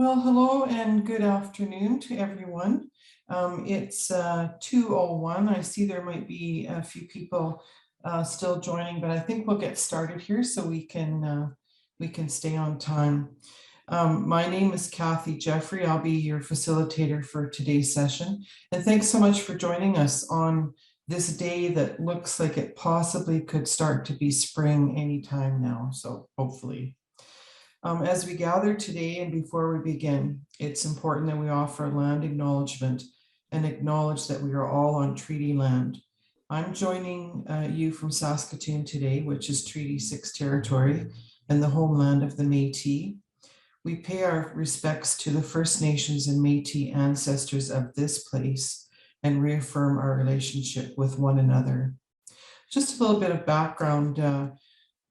Well, hello and good afternoon to everyone. It's 2:01. I see there might be a few people still joining, but I think we'll get started here so we can stay on time. My name is Cathy Jeffrey. I'll be your facilitator for today's session. And thanks so much for joining us on this day that looks like it possibly could start to be spring anytime now. So hopefully. As we gather today and before we begin, it's important that we offer land acknowledgement and acknowledge that we are all on treaty land. I'm joining you from Saskatchewan today, which is Treaty 6 territory and the homeland of the Métis. We pay our respects to the First Nations and Métis ancestors of this place and reaffirm our relationship with one another. Just a little bit of background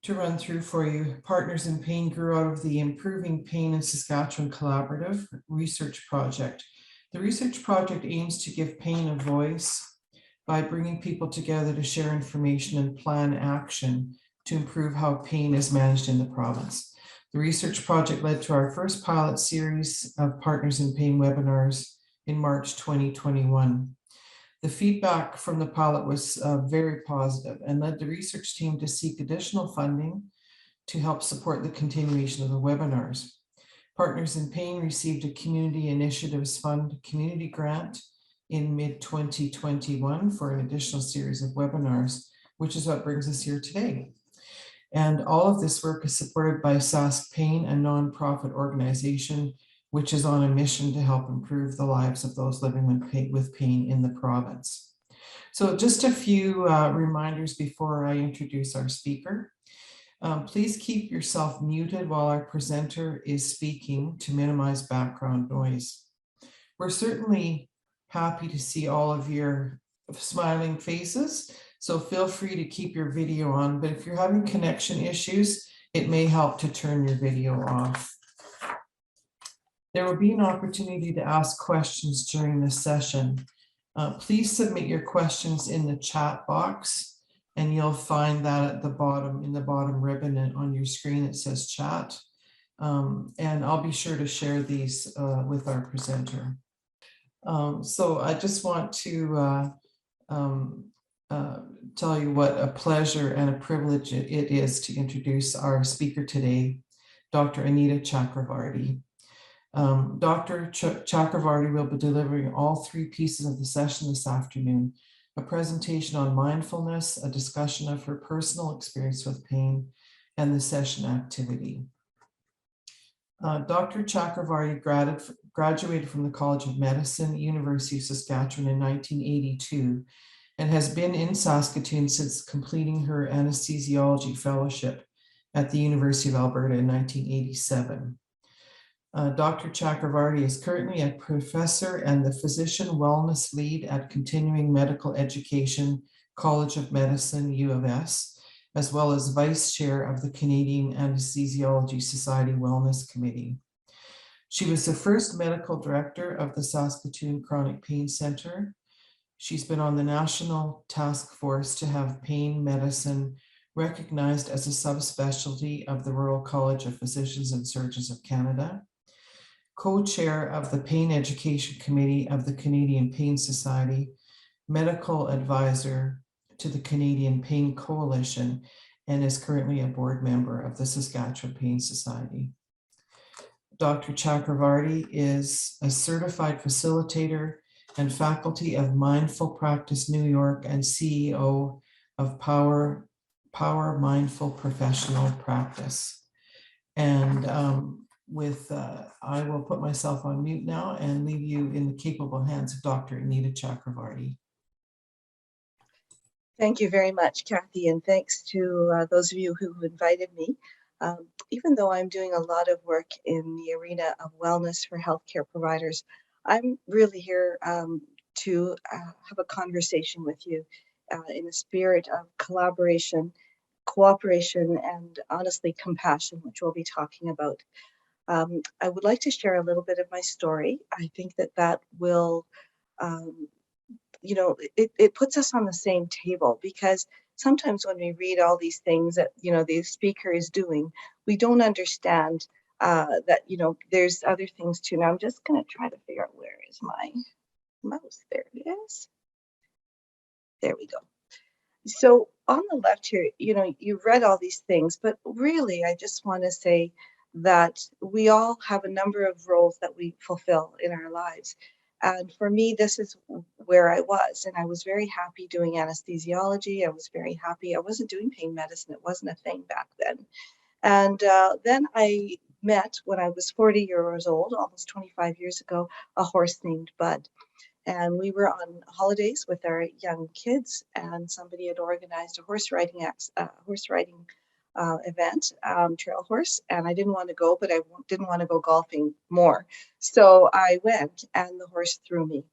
to run through for you. Partners in Pain grew out of the Improving Pain in Saskatchewan Collaborative research project. The research project aims to give pain a voice by bringing people together to share information and plan action to improve how pain is managed in the province. The research project led to our first pilot series of Partners in Pain webinars in March 2021. The feedback from the pilot was very positive and led the research team to seek additional funding to help support the continuation of the webinars. Partners in Pain received a Community Initiatives Fund community grant in mid-2021 for an additional series of webinars, which is what brings us here today. And all of this work is supported by Sask Pain, a nonprofit organization which is on a mission to help improve the lives of those living with pain in the province. So just a few reminders before I introduce our speaker. Please keep yourself muted while our presenter is speaking to minimize background noise. We're certainly happy to see all of your smiling faces, so feel free to keep your video on, but if you're having connection issues, it may help to turn your video off. There will be an opportunity to ask questions during this session. Please submit your questions in the chat box, and you'll find that at the bottom, in the bottom ribbon on your screen, it says chat. And I'll be sure to share these with our presenter. So I just want to tell you what a pleasure and a privilege it is to introduce our speaker today, Dr. Anita Chakravarti. Dr. Chakravarti will be delivering all three pieces of the session this afternoon: a presentation on mindfulness, a discussion of her personal experience with pain, and the session activity. Dr. Chakravarti graduated from the College of Medicine, University of Saskatchewan in 1982, and has been in Saskatoon since completing her anesthesiology fellowship at the University of Alberta in 1987. Dr. Chakravarti is currently a professor and the physician wellness lead at Continuing Medical Education College of Medicine, U of S, as well as vice chair of the Canadian Anesthesiology Society Wellness Committee. She was the first medical director of the Saskatoon Chronic Pain Center. She's been on the national task force to have pain medicine recognized as a subspecialty of the Royal College of Physicians and Surgeons of Canada, co-chair of the Pain Education Committee of the Canadian Pain Society, medical advisor to the Canadian Pain Coalition, and is currently a board member of the Saskatchewan Pain Society. Dr. Chakravarti is a certified facilitator and faculty of Mindful Practice New York and CEO of Power Mindful Professional Practice. And I will put myself on mute now and leave you in the capable hands of Dr. Anita Chakravarti. Thank you very much, Cathy, and thanks to those of you who invited me. Even though I'm doing a lot of work in the arena of wellness for healthcare providers, I'm really here to have a conversation with you in a spirit of collaboration, cooperation, and honestly compassion, which we'll be talking about. I would like to share a little bit of my story. I think that will, it puts us on the same table, because sometimes when we read all these things that, the speaker is doing, we don't understand that, there's other things too. Now I'm just going to try to figure out where is my mouse. There it is. There we go. So on the left here, you've read all these things, but really, I just want to say that we all have a number of roles that we fulfill in our lives. And for me, this is where I was. And I was very happy doing anesthesiology. I was very happy. I wasn't doing pain medicine. It wasn't a thing back then. And then I met, when I was 40 years old, almost 25 years ago, a horse named Bud. And we were on holidays with our young kids, and somebody had organized a horse riding event, trail horse, and I didn't want to go, but I didn't want to go golfing more. So I went, and the horse threw me.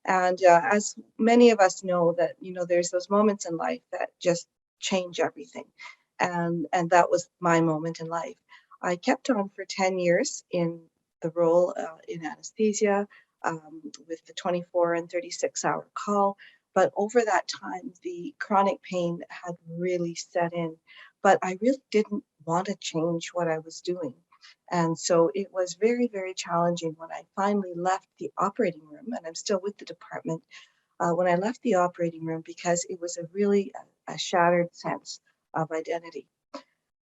And as many of us know that, there's those moments in life that just change everything. And that was my moment in life. I kept on for 10 years in the role in anesthesia, with the 24 and 36-hour call. But over that time, the chronic pain had really set in. But I really didn't want to change what I was doing. And so it was very, very challenging when I finally left the operating room, and I'm still with the department, when I left the operating room, because it was a shattered sense of identity.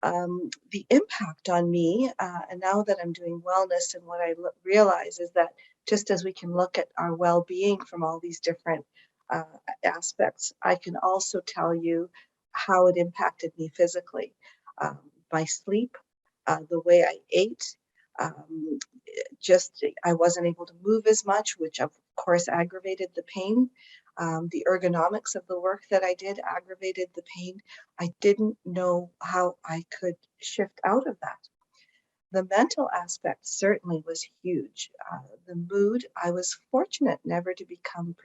The impact on me, and now that I'm doing wellness, and what I realize is that just as we can look at our well-being from all these different uh, aspects, I can also tell you how it impacted me physically. Um, my sleep, the way I ate, um, just I wasn't able to move as much, which of course aggravated the pain. The ergonomics of the work that I did aggravated the pain. I didn't know how I could shift out of that. The mental aspect certainly was huge. The mood, I was fortunate never to become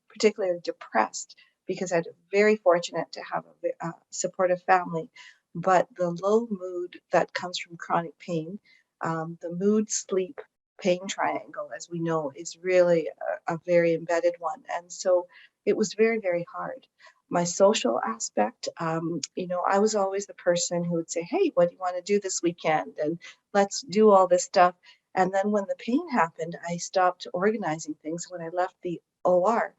particularly depressed, because I'm very fortunate to have a supportive family. But the low mood that comes from chronic pain, the mood, sleep, pain triangle, as we know, is really a very embedded one. And so it was very, very hard. My social aspect, I was always the person who would say, hey, what do you want to do this weekend? And let's do all this stuff. And then when the pain happened, I stopped organizing things. When I left the OR,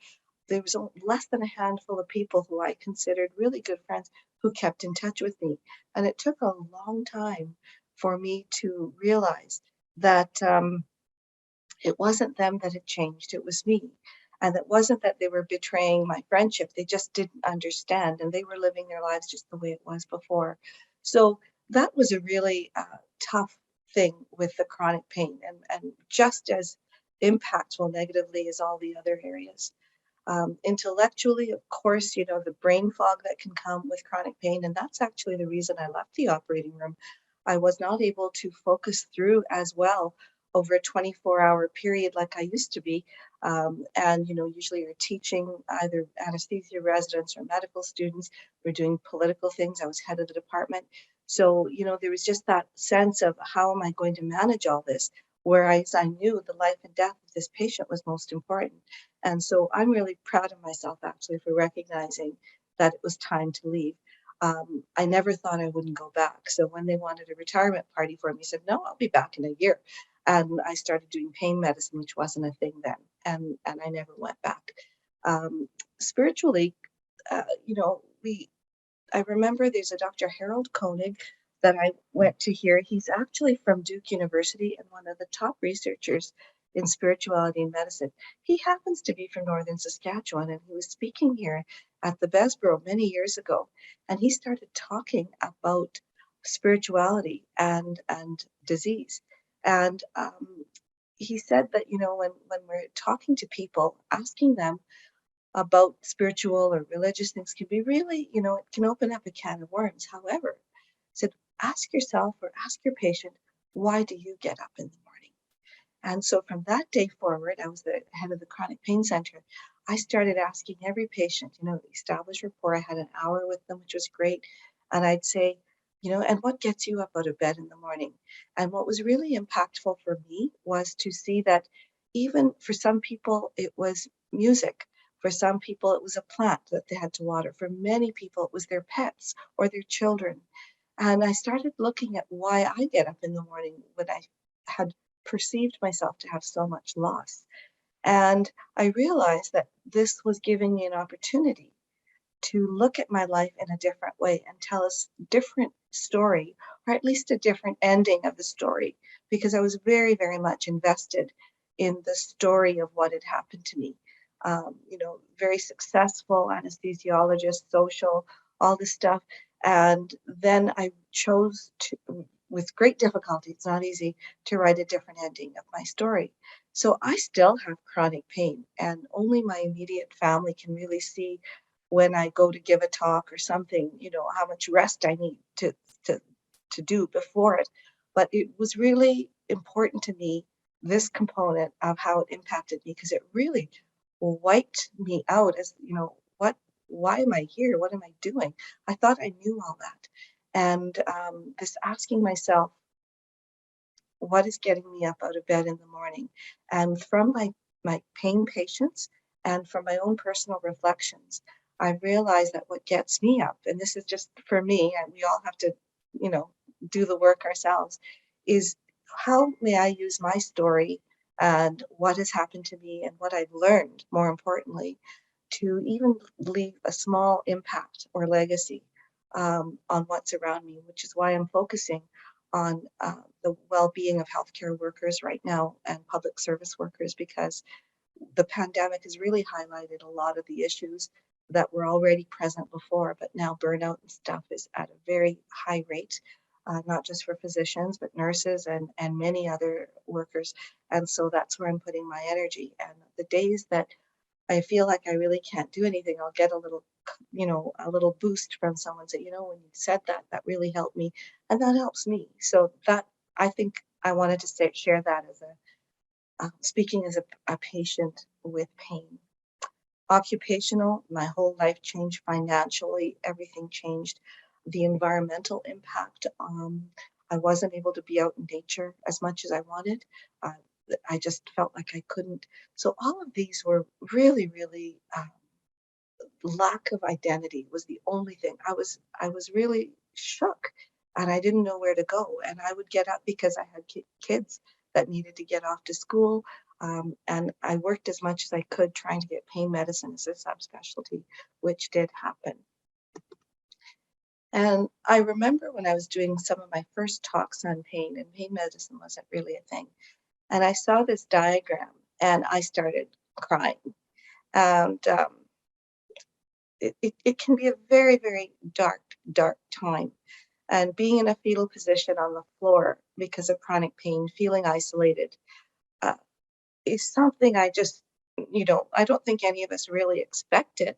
there was less than a handful of people who I considered really good friends who kept in touch with me. And it took a long time for me to realize that it wasn't them that had changed, it was me. And it wasn't that they were betraying my friendship, they just didn't understand, and they were living their lives just the way it was before. So that was a really tough thing with the chronic pain, and just as impactful negatively as all the other areas. Intellectually, of course, the brain fog that can come with chronic pain, and that's actually the reason I left the operating room. I was not able to focus through as well over a 24-hour period like I used to be. And, usually you're teaching either anesthesia residents or medical students. We're doing political things. I was head of the department. So, there was just that sense of how am I going to manage all this? Whereas I knew the life and death of this patient was most important. And so I'm really proud of myself actually for recognizing that it was time to leave. I never thought I wouldn't go back. So when they wanted a retirement party for me, I said, no, I'll be back in a year. And I started doing pain medicine, which wasn't a thing then. And I never went back. Spiritually, uh, you know, we I remember there's a Dr. Harold Koenig that I went to hear. He's actually from Duke University and one of the top researchers in spirituality and medicine. He happens to be from northern Saskatchewan, and he was speaking here at the Besborough many years ago. And he started talking about spirituality and disease. And he said that, when we're talking to people, asking them about spiritual or religious things can be really, it can open up a can of worms. However, said, ask yourself or ask your patient, why do you get up in the morning? And so from that day forward, I was the head of the chronic pain center. I started asking every patient, establish rapport. I had an hour with them, which was great. And I'd say, and what gets you up out of bed in the morning? And what was really impactful for me was to see that even for some people, it was music. For some people, it was a plant that they had to water. For many people, it was their pets or their children. And I started looking at why I get up in the morning when I had perceived myself to have so much loss. And I realized that this was giving me an opportunity to look at my life in a different way and tell a different story, or at least a different ending of the story, because I was very, very much invested in the story of what had happened to me. Very successful anesthesiologist, social, all this stuff. And then I chose to, with great difficulty, it's not easy, to write a different ending of my story. So I still have chronic pain, and only my immediate family can really see when I go to give a talk or something, how much rest I need to to do before it. But it was really important to me, this component of how it impacted me, because it really wiped me out as, why am I here? What am I doing? I thought I knew all that. And this asking myself, what is getting me up out of bed in the morning? And from my pain patients and from my own personal reflections, I realized that what gets me up, and this is just for me, and we all have to, you know, do the work ourselves, is how may I use my story and what has happened to me and what I've learned, more importantly, to even leave a small impact or legacy on what's around me, which is why I'm focusing on the well-being of healthcare workers right now and public service workers, because the pandemic has really highlighted a lot of the issues that were already present before, but now burnout and stuff is at a very high rate, not just for physicians, but nurses and many other workers. And so that's where I'm putting my energy. And the days that I feel like I really can't do anything, I'll get a little boost from someone say, when you said that, that really helped me. And that helps me. So that, I think I wanted to share that as speaking as a patient with pain. Occupational, my whole life changed financially, everything changed. The environmental impact, I wasn't able to be out in nature as much as I wanted. Uh, I just felt like I couldn't. So all of these were really, really lack of identity was the only thing. I was really shook, and I didn't know where to go. And I would get up because I had kids that needed to get off to school. And I worked as much as I could trying to get pain medicine as a subspecialty, which did happen. And I remember when I was doing some of my first talks on pain, and pain medicine wasn't really a thing. And I saw this diagram and I started crying. And it can be a very, very dark, dark time. And being in a fetal position on the floor because of chronic pain, feeling isolated, uh, is something I don't think any of us really expected.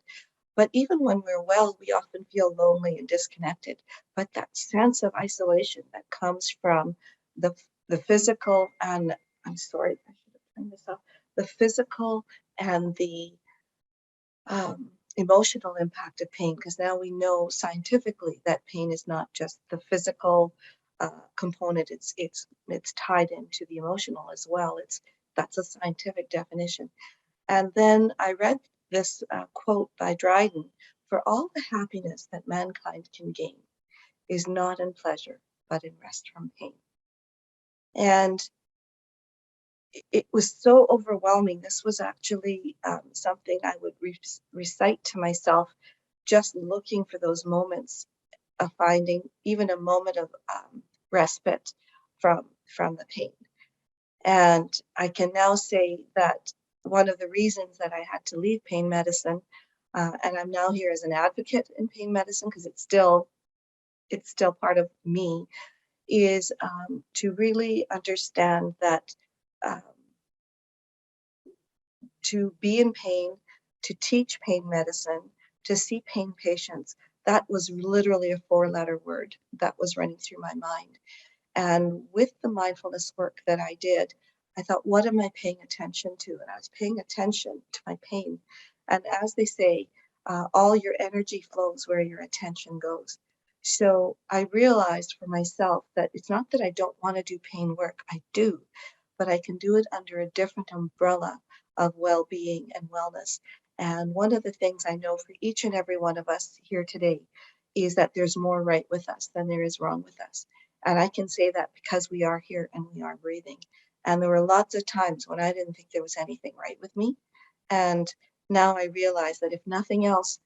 But even when we're well, we often feel lonely and disconnected. But that sense of isolation that comes from the the physical and I'm sorry, I should have turned this off. The physical and the emotional impact of pain, because now we know scientifically that pain is not just the physical component; it's tied into the emotional as well. That's a scientific definition. And then I read this quote by Dryden: "For all the happiness that mankind can gain is not in pleasure, but in rest from pain." And it was so overwhelming. This was actually something I would recite to myself, just looking for those moments of finding even a moment of respite from the pain. And I can now say that one of the reasons that I had to leave pain medicine, and I'm now here as an advocate in pain medicine because it's still part of me, is to really understand that. Um, to be in pain, to teach pain medicine, to see pain patients, that was literally a four-letter word that was running through my mind. And with the mindfulness work that I did, I thought, what am I paying attention to? And I was paying attention to my pain. And as they say, all your energy flows where your attention goes. So I realized for myself that it's not that I don't want to do pain work, I do, but I can do it under a different umbrella of well-being and wellness. And one of the things I know for each and every one of us here today is that there's more right with us than there is wrong with us. And I can say that because we are here and we are breathing. And there were lots of times when I didn't think there was anything right with me. And now I realize that if nothing else,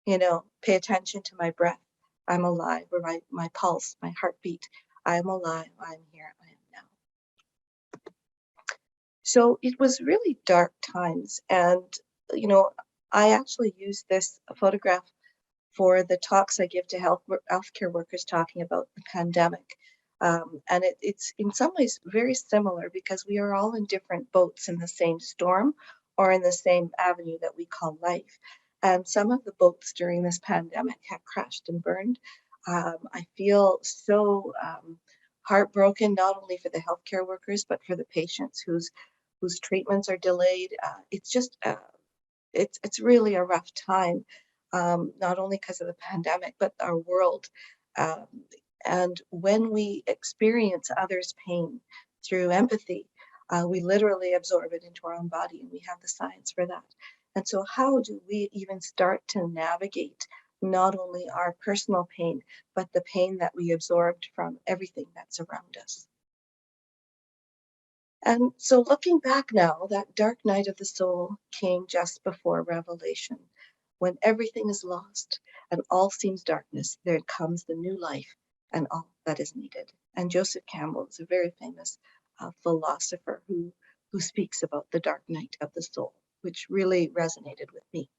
pay attention to my breath. I'm alive, or my pulse, my heartbeat. I'm alive, I'm here, I am now. So it was really dark times. And, I actually used this photograph for the talks I give to healthcare workers talking about the pandemic. And it's in some ways very similar because we are all in different boats in the same storm or in the same avenue that we call life. And some of the boats during this pandemic have crashed and burned. I feel so heartbroken, not only for the healthcare workers, but for the patients whose treatments are delayed. It's just it's really a rough time, not only because of the pandemic, but our world. Um, and when we experience others' pain through empathy, we literally absorb it into our own body, and we have the science for that. And so, how do we even start to navigate not only our personal pain, but the pain that we absorbed from everything that's around us? And so looking back now, that dark night of the soul came just before revelation. When everything is lost and all seems darkness, there comes the new life and all that is needed. And Joseph Campbell is a very famous philosopher who speaks about the dark night of the soul, which really resonated with me.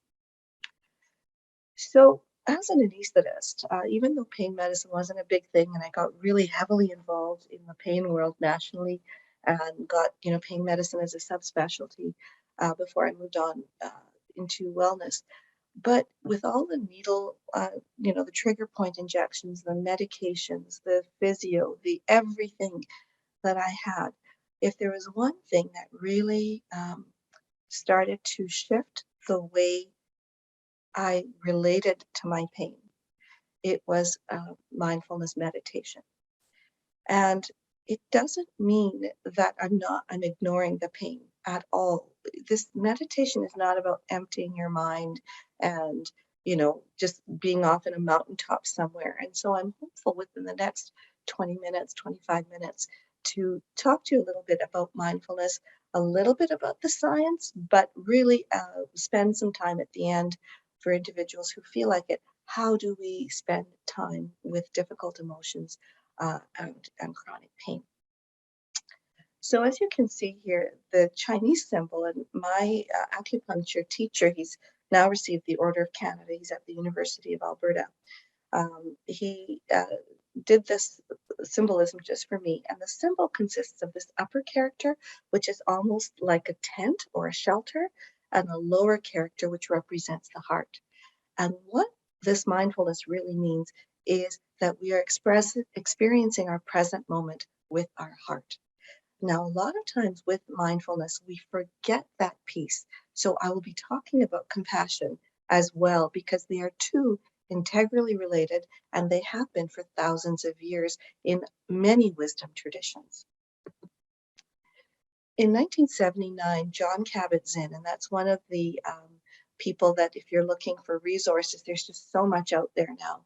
So as an anesthetist, even though pain medicine wasn't a big thing, and I got really heavily involved in the pain world nationally, and got pain medicine as a subspecialty before I moved on into wellness. But with all the needle, the trigger point injections, the medications, the physio, the everything that I had, if there was one thing that really started to shift the way I related to my pain, it was mindfulness meditation. And it doesn't mean that I'm ignoring the pain at all. This meditation is not about emptying your mind and, just being off in a mountaintop somewhere. And so I'm hopeful within the next 20 minutes, 25 minutes to talk to you a little bit about mindfulness, a little bit about the science, but really spend some time at the end for individuals who feel like it. How do we spend time with difficult emotions and chronic pain? So as you can see here, the Chinese symbol, and my acupuncture teacher, he's now received the Order of Canada. He's at the University of Alberta. He did this symbolism just for me. And the symbol consists of this upper character, which is almost like a tent or a shelter, and a lower character, which represents the heart. And what this mindfulness really means is that we are experiencing our present moment with our heart. Now, a lot of times with mindfulness, we forget that piece. So I will be talking about compassion as well, because they are two integrally related, and they have been for thousands of years in many wisdom traditions. In 1979, John Kabat-Zinn, and that's one of the people that if you're looking for resources, there's just so much out there now,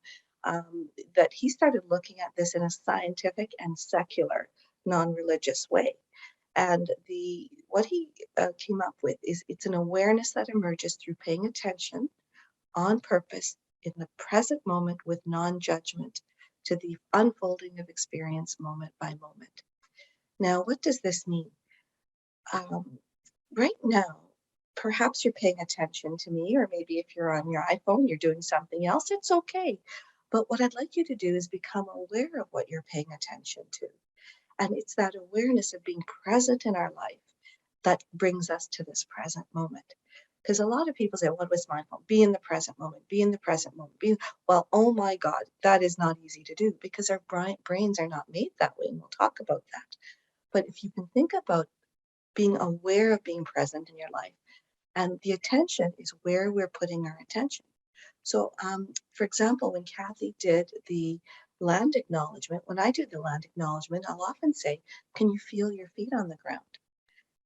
that he started looking at this in a scientific and secular, non-religious way. And what he came up with is it's an awareness that emerges through paying attention on purpose in the present moment with non-judgment to the unfolding of experience moment by moment. Now, what does this mean? Right now, perhaps you're paying attention to me, or maybe if you're on your iPhone, you're doing something else, it's okay. But what I'd like you to do is become aware of what you're paying attention to. And it's that awareness of being present in our life that brings us to this present moment. Because a lot of people say, what was mindful? Be in the present moment, be in the present moment. Well, oh my God, that is not easy to do because our brains are not made that way. And we'll talk about that. But if you can think about being aware of being present in your life, and the attention is where we're putting our attention. So, for example, when Cathy did the land acknowledgement, when I do the land acknowledgement, I'll often say, can you feel your feet on the ground?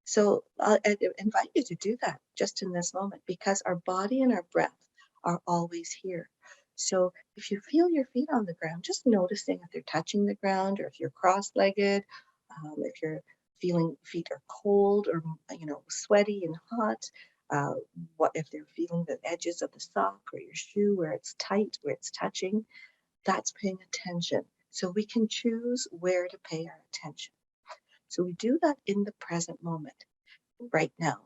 So I invite you to do that just in this moment, because our body and our breath are always here. So if you feel your feet on the ground, just noticing if they're touching the ground or if you're cross-legged, if you're feeling feet are cold or sweaty and hot, uh, what if they're feeling the edges of the sock or your shoe where it's tight, where it's touching, that's paying attention. So we can choose where to pay our attention. So we do that in the present moment, right now.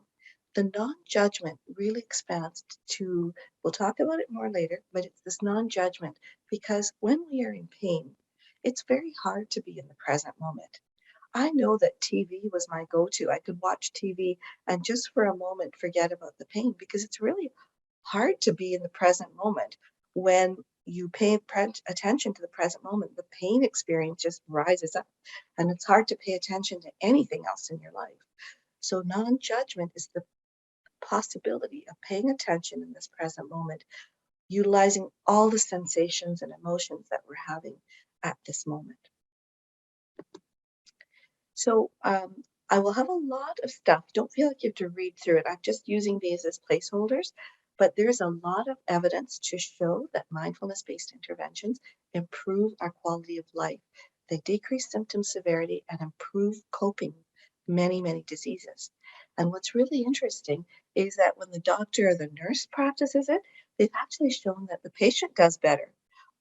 The non-judgment really expands to, we'll talk about it more later, but it's this non-judgment because when we are in pain, it's very hard to be in the present moment. I know that TV was my go-to. I could watch TV and just for a moment forget about the pain because it's really hard to be in the present moment when you pay attention to the present moment. The pain experience just rises up and it's hard to pay attention to anything else in your life. So non-judgment is the possibility of paying attention in this present moment, utilizing all the sensations and emotions that we're having at this moment. So I will have a lot of stuff. Don't feel like you have to read through it. I'm just using these as placeholders, but there's a lot of evidence to show that mindfulness-based interventions improve our quality of life. They decrease symptom severity and improve coping with many diseases. And what's really interesting is that when the doctor or the nurse practices it, they've actually shown that the patient does better.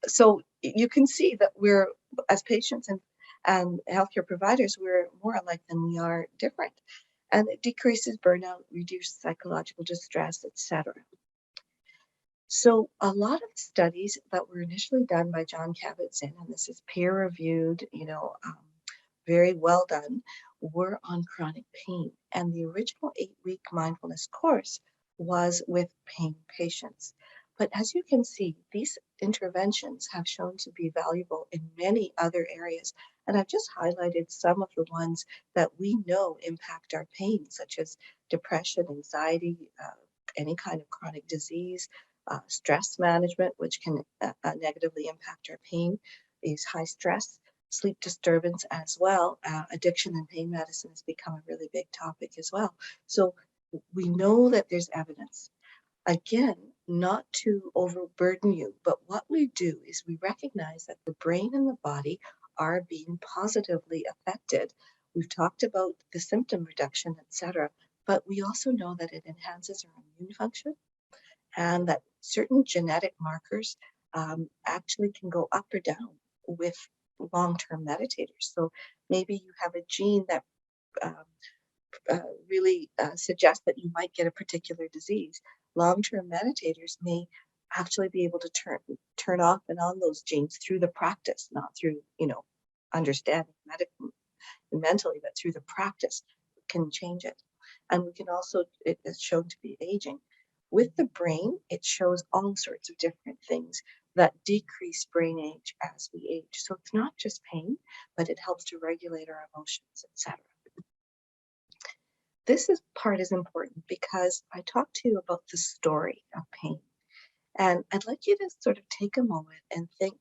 So you can see that we're, as patients and healthcare providers, we're more alike than we are different. And it decreases burnout, reduces psychological distress, etc. So a lot of studies that were initially done by John Kabat-Zinn, and this is peer-reviewed, very well done, were on chronic pain. And the original 8-week mindfulness course was with pain patients. But as you can see, these interventions have shown to be valuable in many other areas. And I've just highlighted some of the ones that we know impact our pain, such as depression, anxiety, any kind of chronic disease, stress management, which can negatively impact our pain, is high stress, sleep disturbance as well. Addiction and pain medicine has become a really big topic as well. So we know that there's evidence. Again, not to overburden you, but what we do is we recognize that the brain and the body are being positively affected. We've talked about the symptom reduction, etc., but we also know that it enhances our immune function and that certain genetic markers actually can go up or down with long-term meditators. So maybe you have a gene that um, really suggests that you might get a particular disease. Long-term meditators may actually be able to turn off and on those genes through the practice, not through understanding mentally, but through the practice can change it. And we can also, it is shown to be aging. With the brain, it shows all sorts of different things that decrease brain age as we age. So it's not just pain, but it helps to regulate our emotions, etc. Part is important because I talked to you about the story of pain. And I'd like you to sort of take a moment and think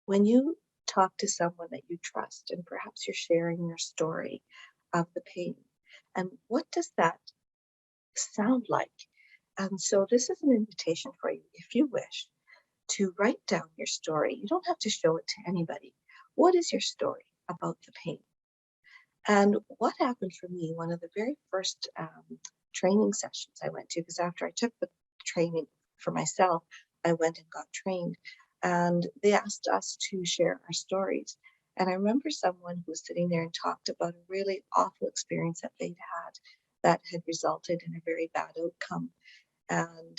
when you talk to someone that you trust, and perhaps you're sharing your story of the pain, and what does that sound like? And so this is an invitation for you, if you wish, to write down your story. You don't have to show it to anybody. What is your story about the pain? And what happened for me, one of the very first training sessions I went to, because after I took the training for myself, I went and got trained, and they asked us to share our stories. And I remember someone who was sitting there and talked about a really awful experience that they'd had that had resulted in a very bad outcome. And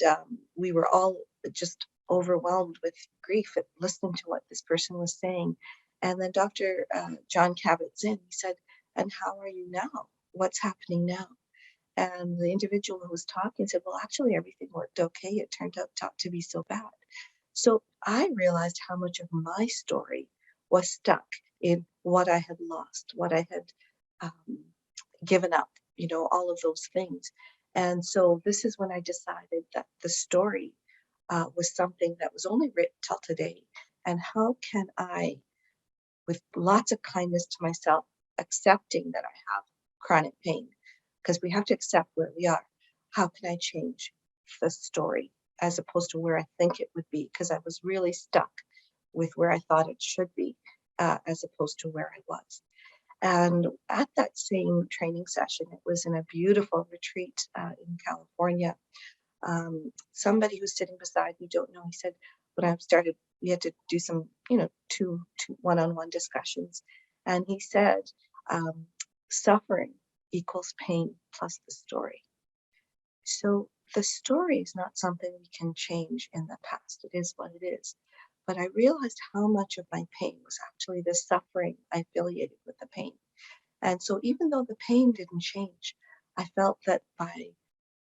we were all just overwhelmed with grief at listening to what this person was saying. And then Dr. John Kabat-Zinn, he said, "And how are you now? What's happening now?" And the individual who was talking said, "Well, actually, everything worked okay. It turned out not to be so bad." So I realized how much of my story was stuck in what I had lost, what I had given up, all of those things. And so this is when I decided that the story was something that was only written till today. And how can I, with lots of kindness to myself, accepting that I have chronic pain, because we have to accept where we are. How can I change the story as opposed to where I think it would be? Because I was really stuck with where I thought it should be, as opposed to where I was. And at that same training session, it was in a beautiful retreat in California. Somebody who's sitting beside me, don't know, he said, when I started, we had to do some, two one-on-one discussions. And he said, suffering equals pain plus the story. So the story is not something we can change in the past. It is what it is. But I realized how much of my pain was actually the suffering I affiliated with the pain. And so even though the pain didn't change, I felt that by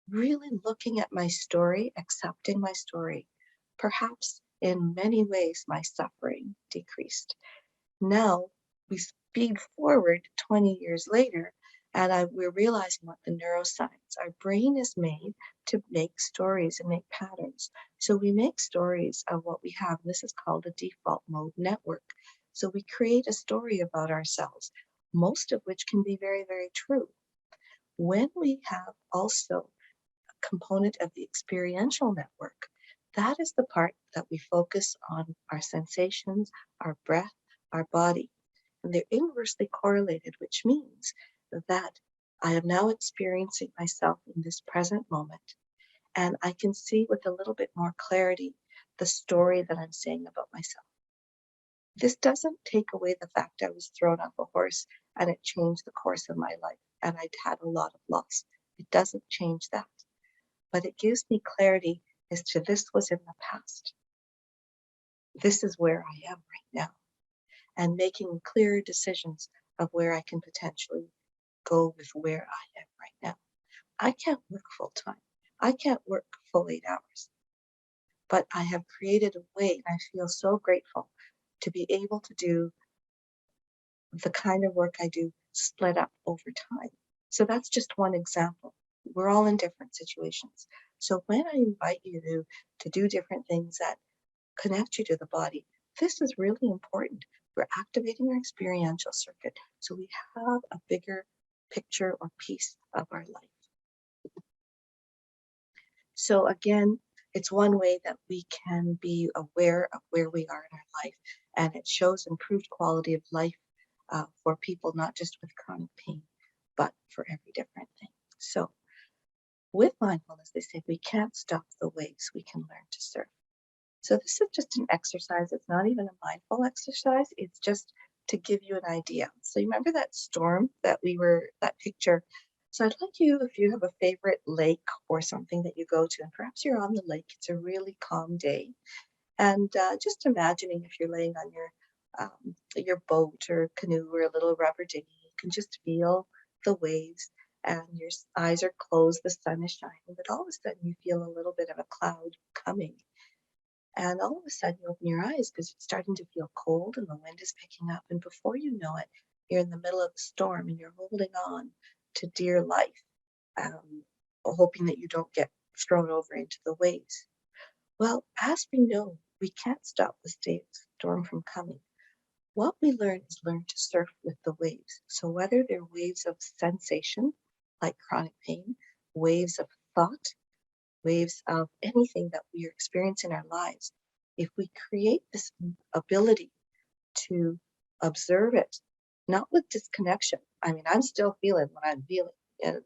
really looking at my story, accepting my story, perhaps in many ways my suffering decreased. Now we speed forward 20 years later, and we're realizing what the neuroscience, our brain is made to make stories and make patterns. So we make stories of what we have. This is called a default mode network. So we create a story about ourselves, most of which can be very, very true. When we have also a component of the experiential network, that is the part that we focus on our sensations, our breath, our body. And they're inversely correlated, which means that I am now experiencing myself in this present moment, and I can see with a little bit more clarity the story that I'm saying about myself. This doesn't take away the fact I was thrown off a horse and it changed the course of my life, and I'd had a lot of loss. It doesn't change that, but it gives me clarity as to this was in the past. This is where I am right now, and making clearer decisions of where I can potentially go with where I am right now. I can't work full time. I can't work full 8 hours, but I have created a way, and I feel so grateful to be able to do the kind of work I do split up over time. So that's just one example. We're all in different situations. So when I invite you to do different things that connect you to the body, this is really important. We're activating our experiential circuit so we have a bigger picture or piece of our life. So again, it's one way that we can be aware of where we are in our life, and it shows improved quality of life for people, not just with chronic pain, but for every different thing. So with mindfulness, they say we can't stop the waves, we can learn to surf. So this is just an exercise. It's not even a mindful exercise. It's just to give you an idea. So you remember that storm that that picture. So I'd like you, if you have a favorite lake or something that you go to, and perhaps you're on the lake, it's a really calm day. And just imagining if you're laying on your boat or canoe or a little rubber dinghy, you can just feel the waves and your eyes are closed, the sun is shining, but all of a sudden you feel a little bit of a cloud coming. And all of a sudden you open your eyes because it's starting to feel cold and the wind is picking up. And before you know it, you're in the middle of a storm and you're holding on to dear life, hoping that you don't get thrown over into the waves. Well, as we know, we can't stop the storm from coming. What we learn is learn to surf with the waves. So whether they're waves of sensation, like chronic pain, waves of thought, waves of anything that we experience in our lives, if we create this ability to observe it, not with disconnection. I mean, I'm still feeling what I'm feeling, and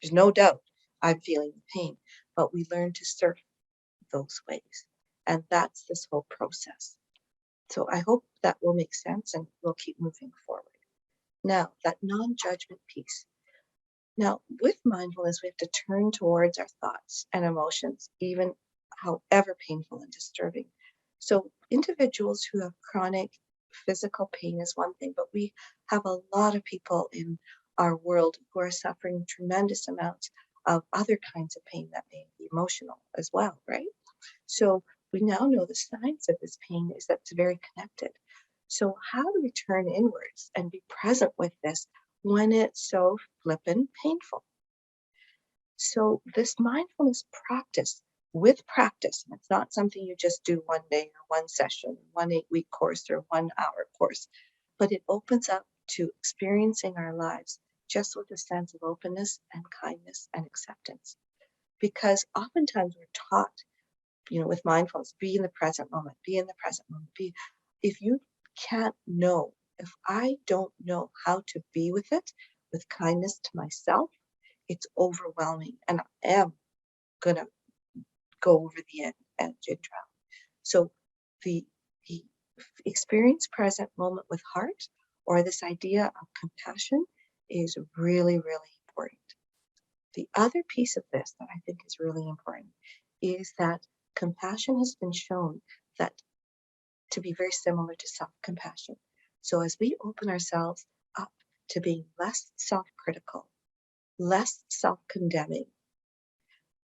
there's no doubt I'm feeling the pain, but we learn to surf those waves, and that's this whole process. So I hope that will make sense, and we'll keep moving forward. Now, that non-judgment piece. Now, with mindfulness, we have to turn towards our thoughts and emotions, even however painful and disturbing. So individuals who have chronic physical pain is one thing, but we have a lot of people in our world who are suffering tremendous amounts of other kinds of pain that may be emotional as well, right? So we now know the science of this pain is that it's very connected. So how do we turn inwards and be present with this when it's so flippin' painful? So this mindfulness practice, with practice, and it's not something you just do one day or one session, 1 8-week course or 1 hour course, but it opens up to experiencing our lives just with a sense of openness and kindness and acceptance. Because oftentimes we're taught with mindfulness, be in the present moment, be in the present moment. If you can't know, if I don't know how to be with it, with kindness to myself, it's overwhelming, and I am going to go over the edge and drown. So the, the experience present moment with heart, or this idea of compassion, is really, really important. The other piece of this that I think is really important is that compassion has been shown that to be very similar to self-compassion. So as we open ourselves up to being less self-critical, less self-condemning,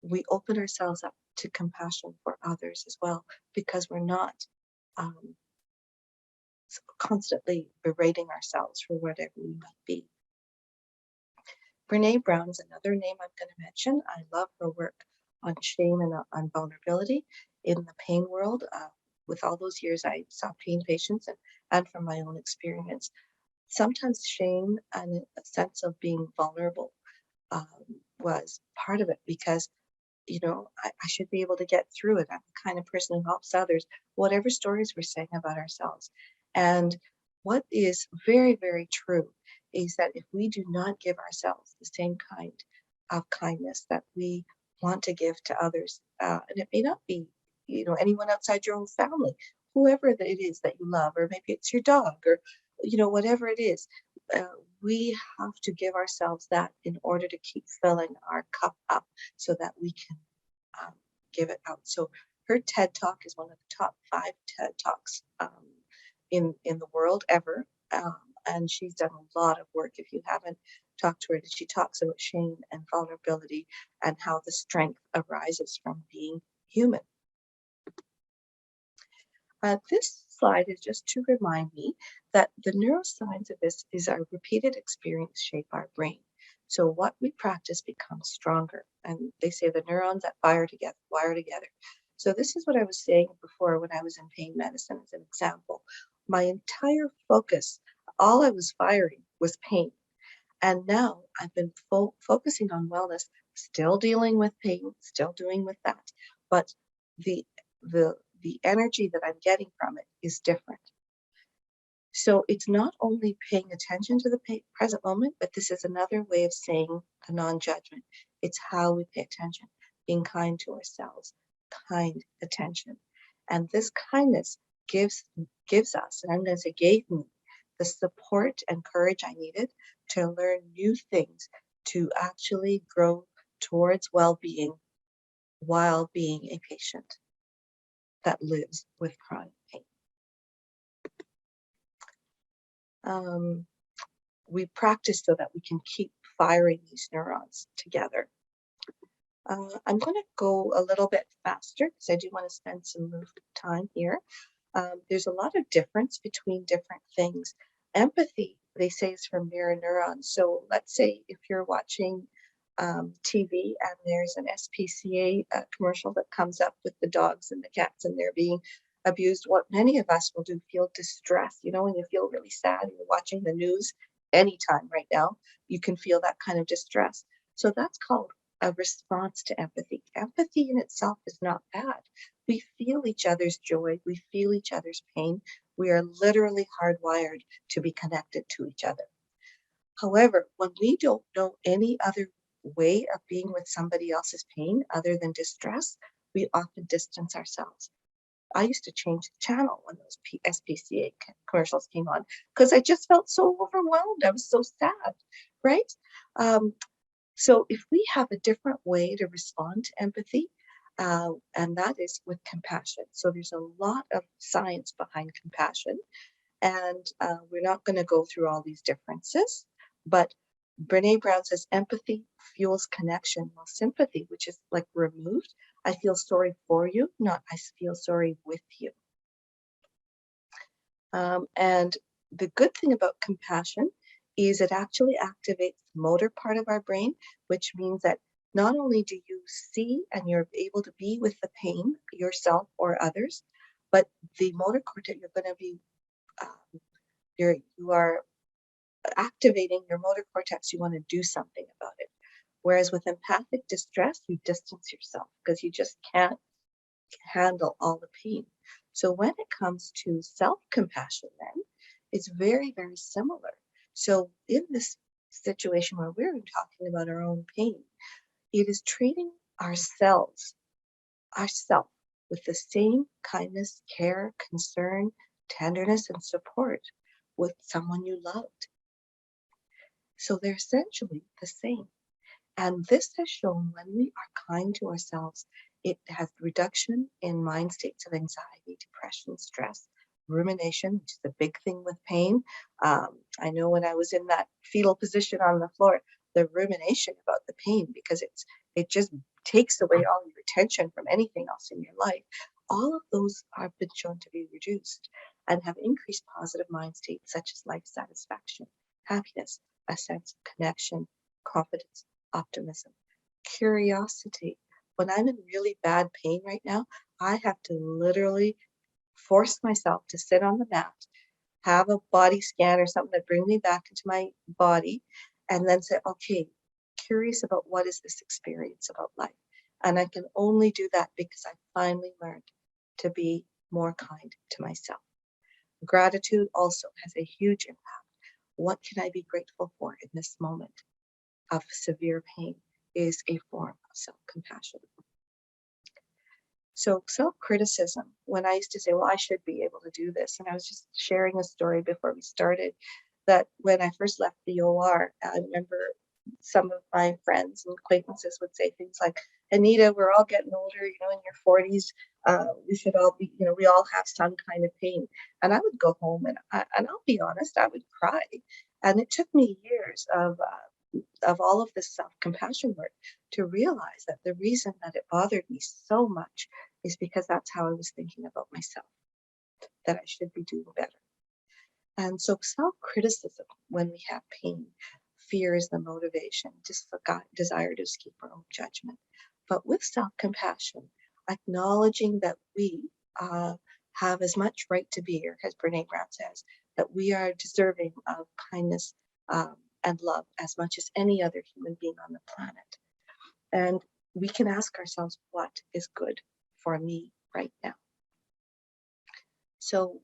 we open ourselves up to compassion for others as well, because we're not constantly berating ourselves for whatever we might be. Brene Brown is another name I'm going to mention. I love her work on shame and on vulnerability in the pain world. With all those years I saw pain patients, and from my own experience, sometimes shame and a sense of being vulnerable was part of it, because I should be able to get through it. I'm the kind of person who helps others, whatever stories we're saying about ourselves. And what is very, very true is that if we do not give ourselves the same kind of kindness that we want to give to others, and it may not be, anyone outside your own family, whoever that it is that you love, or maybe it's your dog, or, whatever it is, we have to give ourselves that in order to keep filling our cup up so that we can give it out. So her TED Talk is one of the top 5 TED Talks in the world ever. And she's done a lot of work. If you haven't talked to her, she talks about shame and vulnerability and how the strength arises from being human. This slide is just to remind me that the neuroscience of this is our repeated experience shape our brain. So what we practice becomes stronger. And they say the neurons that fire together, wire together. So this is what I was saying before when I was in pain medicine as an example. My entire focus, all I was firing was pain. And now I've been focusing on wellness, still dealing with pain, still doing with that. But the energy that I'm getting from it is different. So it's not only paying attention to the present moment, but this is another way of saying a non-judgment. It's how we pay attention, being kind to ourselves, kind attention. And this kindness gives us, and I'm going to say gave me, the support and courage I needed to learn new things, to actually grow towards well-being while being a patient that lives with chronic pain. We practice so that we can keep firing these neurons together. I'm going to go a little bit faster because I do want to spend some time here. There's a lot of difference between different things. Empathy, they say, is from mirror neurons. So let's say if you're watching TV and there's an SPCA commercial that comes up with the dogs and the cats and they're being abused, what many of us will do, feel distress. When you feel really sad and you're watching the news anytime right now, you can feel that kind of distress. So that's called a response to empathy. Empathy in itself is not bad. We feel each other's joy. We feel each other's pain. We are literally hardwired to be connected to each other. However, when we don't know any other way of being with somebody else's pain other than distress, we often distance ourselves. I used to change the channel when those SPCA commercials came on because I just felt so overwhelmed. I was so sad, right? So if we have a different way to respond to empathy, and that is with compassion. So there's a lot of science behind compassion, and we're not going to go through all these differences, but Brene Brown says empathy fuels connection, while sympathy, which is like removed, I feel sorry for you, not I feel sorry with you. And the good thing about compassion is it actually activates the motor part of our brain, which means that not only do you see and you're able to be with the pain yourself or others, but the motor cortex, you're going to be, you are activating your motor cortex. You want to do something about it. Whereas with empathic distress, you distance yourself because you just can't handle all the pain. So when it comes to self-compassion, then it's very, very similar. So in this situation where we're talking about our own pain, it is treating ourself with the same kindness, care, concern, tenderness, and support with someone you loved. So they're essentially the same. And this has shown when we are kind to ourselves, it has reduction in mind states of anxiety, depression, stress, rumination, which is a big thing with pain. I know when I was in that fetal position on the floor, the rumination about the pain, because it just takes away all your attention from anything else in your life. All of those have been shown to be reduced and have increased positive mind states such as life satisfaction, happiness, a sense of connection, confidence, optimism, curiosity. When I'm in really bad pain right now, I have to literally force myself to sit on the mat, have a body scan or something that brings me back into my body, and then say, okay, curious about what is this experience about life. And I can only do that because I finally learned to be more kind to myself. Gratitude also has a huge impact. What can I be grateful for in this moment of severe pain is a form of self-compassion. So self-criticism, when I used to say, well, I should be able to do this. And I was just sharing a story before we started that when I first left the OR, I remember some of my friends and acquaintances would say things like, Anita, we're all getting older, in your 40s, we should all be, we all have some kind of pain. And I would go home and I'll be honest, I would cry. And it took me years of all of this self-compassion work to realize that the reason that it bothered me so much is because that's how I was thinking about myself, that I should be doing better. And so self-criticism, when we have pain, fear is the motivation, just the desire to escape our own judgment. But with self-compassion, acknowledging that we have as much right to be here, as Brene Brown says, that we are deserving of kindness and love as much as any other human being on the planet. And we can ask ourselves, what is good for me right now? So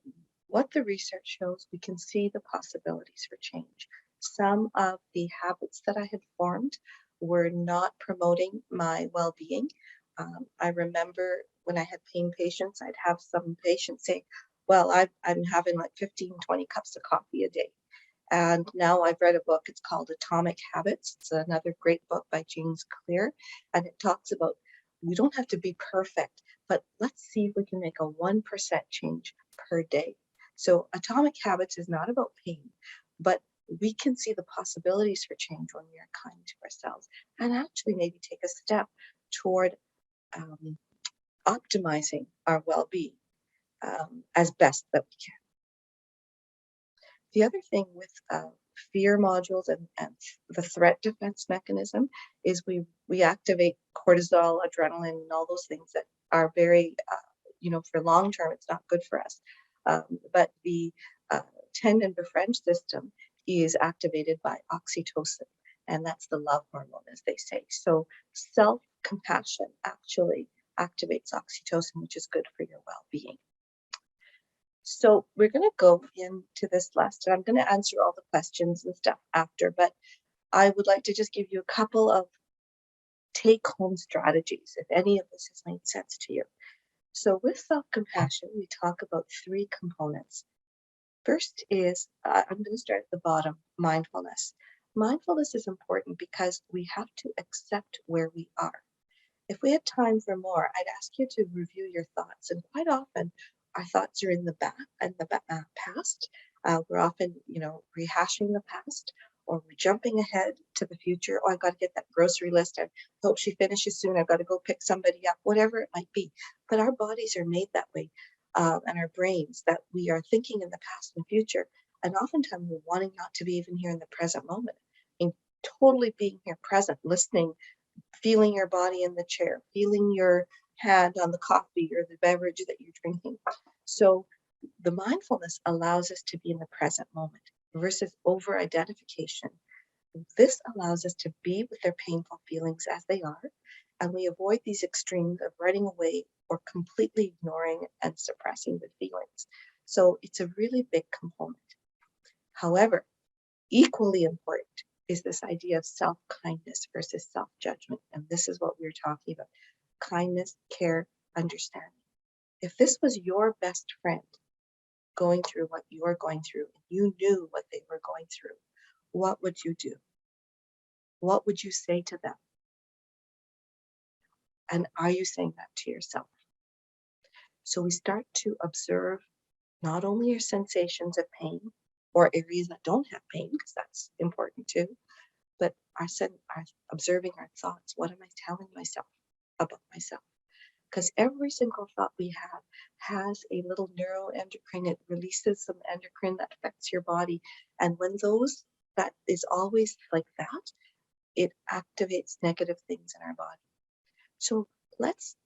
what the research shows, we can see the possibilities for change. Some of the habits that I had formed were not promoting my well-being. I remember when I had pain patients, I'd have some patients say, well, I'm having like 15, 20 cups of coffee a day. And now I've read a book, it's called Atomic Habits. It's another great book by James Clear. And it talks about, we don't have to be perfect, but let's see if we can make a 1% change per day. So Atomic Habits is not about pain, but we can see the possibilities for change when we are kind to ourselves and actually maybe take a step toward optimizing our well-being as best that we can. The other thing with fear modules and the threat defense mechanism is we activate cortisol, adrenaline, and all those things that are very, for long term, it's not good for us. But the tend and befriend system is activated by oxytocin, and that's the love hormone, as they say. So self-compassion actually activates oxytocin, which is good for your well-being. So we're going to go into this last, and I'm going to answer all the questions and stuff after, but I would like to just give you a couple of take-home strategies, if any of this has made sense to you. So with self-compassion, we talk about 3 components. First is, I'm going to start at the bottom, mindfulness. Mindfulness is important because we have to accept where we are. If we had time for more, I'd ask you to review your thoughts. And quite often, our thoughts are in the past. We're often, rehashing the past, or we're jumping ahead to the future. Oh, I've got to get that grocery list. I hope she finishes soon. I've got to go pick somebody up, whatever it might be. But our bodies are made that way, and our brains, that we are thinking in the past and future. And oftentimes we're wanting not to be even here in the present moment, and totally being here present, listening, feeling your body in the chair, feeling your hand on the coffee or the beverage that you're drinking. So the mindfulness allows us to be in the present moment versus over-identification. This allows us to be with their painful feelings as they are, And we avoid these extremes of running away or completely ignoring and suppressing the feelings. So it's a really big component. However, equally important is this idea of self-kindness versus self-judgment. And this is what we're talking about. Kindness, care, understanding. If this was your best friend going through what you're going through, and you knew what they were going through, what would you do? What would you say to them? And are you saying that to yourself? So we start to observe not only your sensations of pain or areas that don't have pain, because that's important too, but our observing our thoughts. What am I telling myself about myself? Because every single thought we have has a little neuroendocrine. It releases some endocrine that affects your body. And when that is always like that, it activates negative things in our body. So let's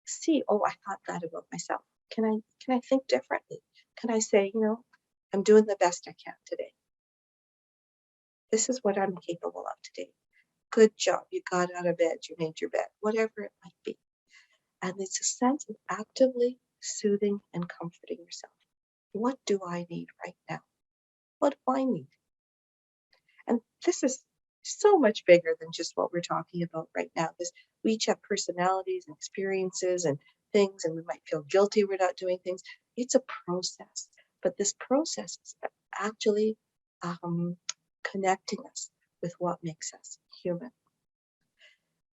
see, oh, I thought that about myself. Can I think differently? Can I say, I'm doing the best I can today. This is what I'm capable of today. Good job. You got out of bed. You made your bed, whatever it might be. And it's a sense of actively soothing and comforting yourself. What do I need right now? What do I need? And this is so much bigger than just what we're talking about right now. We each have personalities and experiences and things, and we might feel guilty we're not doing things. It's a process, but this process is actually connecting us with what makes us human.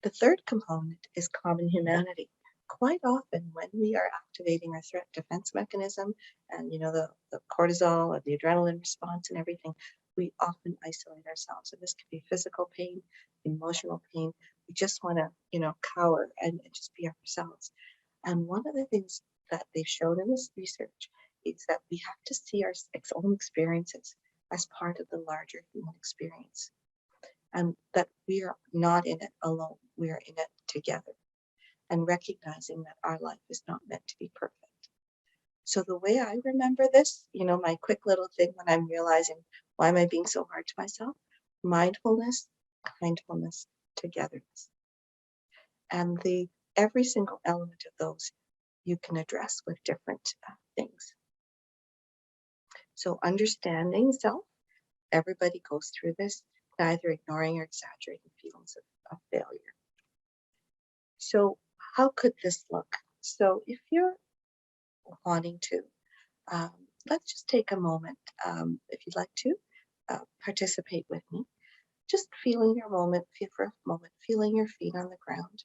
The third component is common humanity. Quite often when we are activating our threat defense mechanism and the cortisol and the adrenaline response and everything, we often isolate ourselves. And this can be physical pain, emotional pain. We just want to, cower and just be ourselves. And one of the things that they've shown in this research is that we have to see our own experiences as part of the larger human experience. And that we are not in it alone, we are in it together. And recognizing that our life is not meant to be perfect. So the way I remember this, my quick little thing when I'm realizing why am I being so hard to myself? Mindfulness, kindfulness, togetherness. And every single element of those you can address with different things. So understanding self, everybody goes through this, neither ignoring or exaggerating feelings of failure. So how could this look? So if you're wanting to, let's just take a moment, if you'd like to, participate with me. Just feeling your moment, feeling your feet on the ground.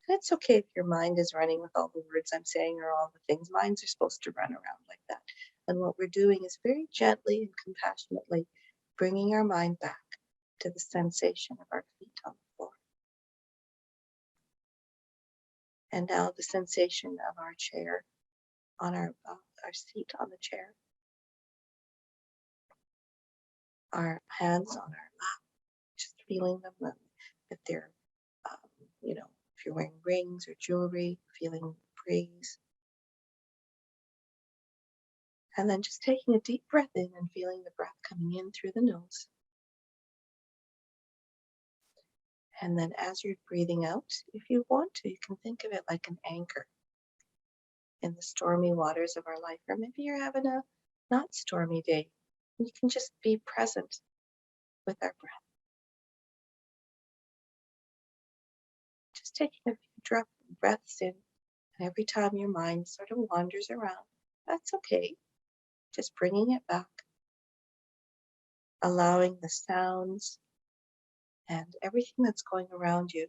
And it's okay if your mind is running with all the words I'm saying or all the things. Minds are supposed to run around like that. And what we're doing is very gently and compassionately bringing our mind back to the sensation of our feet on the floor. And now the sensation of our chair on our seat on the chair. Our hands on our lap, just feeling them, if they're, if you're wearing rings or jewelry, feeling the breeze. And then just taking a deep breath in and feeling the breath coming in through the nose. And then as you're breathing out, if you want to, you can think of it like an anchor in the stormy waters of our life. Or maybe you're having a not stormy day. You can just be present with our breath. Just taking a few breaths in, and every time your mind sort of wanders around, that's okay. Just bringing it back, allowing the sounds and everything that's going around you